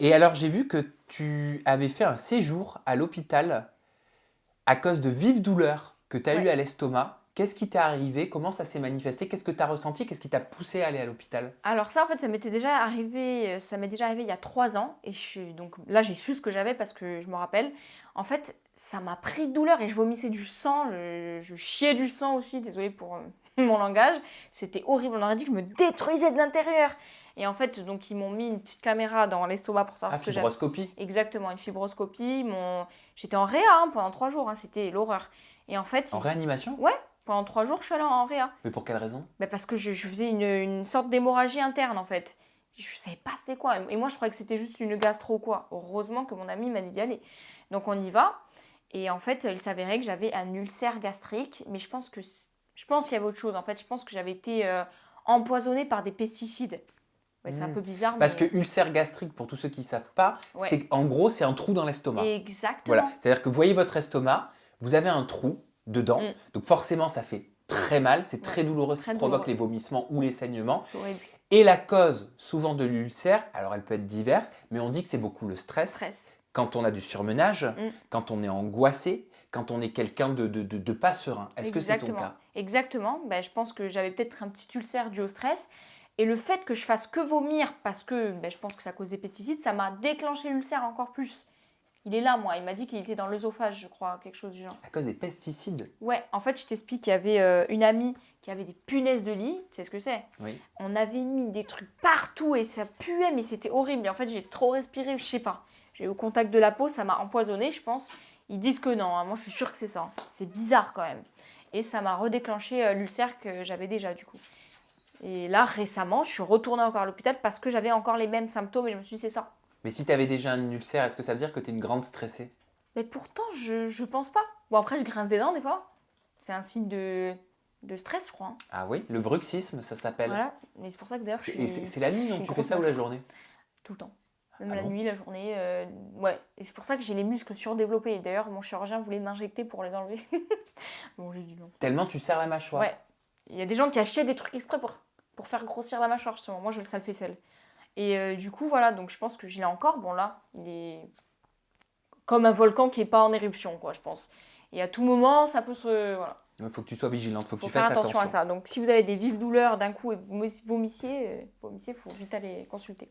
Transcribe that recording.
Et alors, j'ai vu que tu avais fait un séjour à l'hôpital à cause de vives douleurs que tu as eues Ouais. à l'estomac. Qu'est-ce qui t'est arrivé? Comment ça s'est manifesté? Qu'est-ce que tu as ressenti? Qu'est-ce qui t'a poussé à aller à l'hôpital? Alors ça, en fait, ça m'est déjà arrivé il y a 3 ans. Donc là, j'ai su ce que j'avais parce que je me rappelle. En fait, ça m'a pris de douleur et je vomissais du sang. Je chiais du sang aussi, désolée pour mon langage. C'était horrible. On aurait dit que je me détruisais de l'intérieur. Et en fait, donc ils m'ont mis une petite caméra dans l'estomac pour savoir Ah, ce que j'avais. fibroscopie. Exactement, une fibroscopie. J'étais en réa pendant 3 jours. C'était l'horreur. Et en fait, En réanimation? ouais, pendant 3 jours, je suis allée en réa. Mais pour quelle raison? Bah parce que je faisais une sorte d'hémorragie interne en fait. Je savais pas c'était quoi. Et moi je croyais que c'était juste une gastro quoi. Heureusement que mon ami m'a dit d'y aller. Donc on y va. Et en fait il s'avérait que j'avais un ulcère gastrique. Mais je pense qu'il y avait autre chose en fait. Je pense que j'avais été empoisonnée par des pesticides. Ouais, c'est un Hmm. peu bizarre Parce que mais... ulcère gastrique, pour tous ceux qui ne savent pas, Ouais, c'est en gros, c'est un trou dans l'estomac. Voilà. exactement. C'est-à-dire que vous voyez votre estomac, vous avez un trou dedans, Mm, donc forcément, ça fait très mal, c'est ouais, très douloureux, ce qui très provoque douloureux. les vomissements ou les saignements. C'est horrible. Et la cause, souvent de l'ulcère, alors elle peut être diverse, mais on dit que c'est beaucoup le stress, Stress. quand on a du surmenage, Mm, quand on est angoissé, quand on est quelqu'un de pas serein. Est-ce que c'est ton exactement. cas? Exactement. Ben, je pense que j'avais peut-être un petit ulcère dû au stress. Et le fait que je fasse que vomir parce que ben, je pense que c'est à cause des pesticides, ça m'a déclenché l'ulcère encore plus. Il est là, moi. Il m'a dit qu'il était dans l'œsophage, je crois, quelque chose du genre. À cause des pesticides? Ouais, en fait, je t'explique, il y avait une amie qui avait des punaises de lit. Tu sais ce que c'est? Oui. On avait mis des trucs partout et ça puait, mais c'était horrible. Et en fait, j'ai trop respiré, je sais pas. J'ai eu au contact de la peau, ça m'a empoisonné, je pense. Ils disent que non, hein. Moi, je suis sûre que c'est ça. C'est bizarre quand même. Et ça m'a redéclenché l'ulcère que j'avais déjà, du coup. Et là, récemment, je suis retournée encore à l'hôpital parce que j'avais encore les mêmes symptômes et je me suis dit, c'est ça. Mais si tu avais déjà un ulcère, est-ce que ça veut dire que tu es une grande stressée? Mais pourtant, je pense pas. Bon, après, je grince des dents des fois. C'est un signe de stress, je crois, hein. Ah oui, le bruxisme, ça s'appelle. Voilà. Mais c'est pour ça que d'ailleurs, Et c'est la nuit, je suis donc une tu fais grosse ça ou la mâchoire. journée? Tout le temps. Même Ah la bon? nuit, la journée. Ouais. Et c'est pour ça que j'ai les muscles surdéveloppés. Et d'ailleurs, mon chirurgien voulait m'injecter pour les enlever. Bon, j'ai dit non. Tellement tu serres la Ouais. mâchoire. Il y a des gens qui achètent des trucs exprès pour faire grossir la mâchoire, justement. Moi, ça le fait seul. Et du coup, voilà. Donc, je pense que je l'ai encore. Bon, là, il est comme un volcan qui n'est pas en éruption, quoi, je pense. Et à tout moment, ça peut se... Voilà. Il faut que tu sois vigilante, il faut que Faut tu faire fasses attention à attention. ça. Donc, si vous avez des vives douleurs d'un coup et que vous vomissiez, il faut vite aller consulter.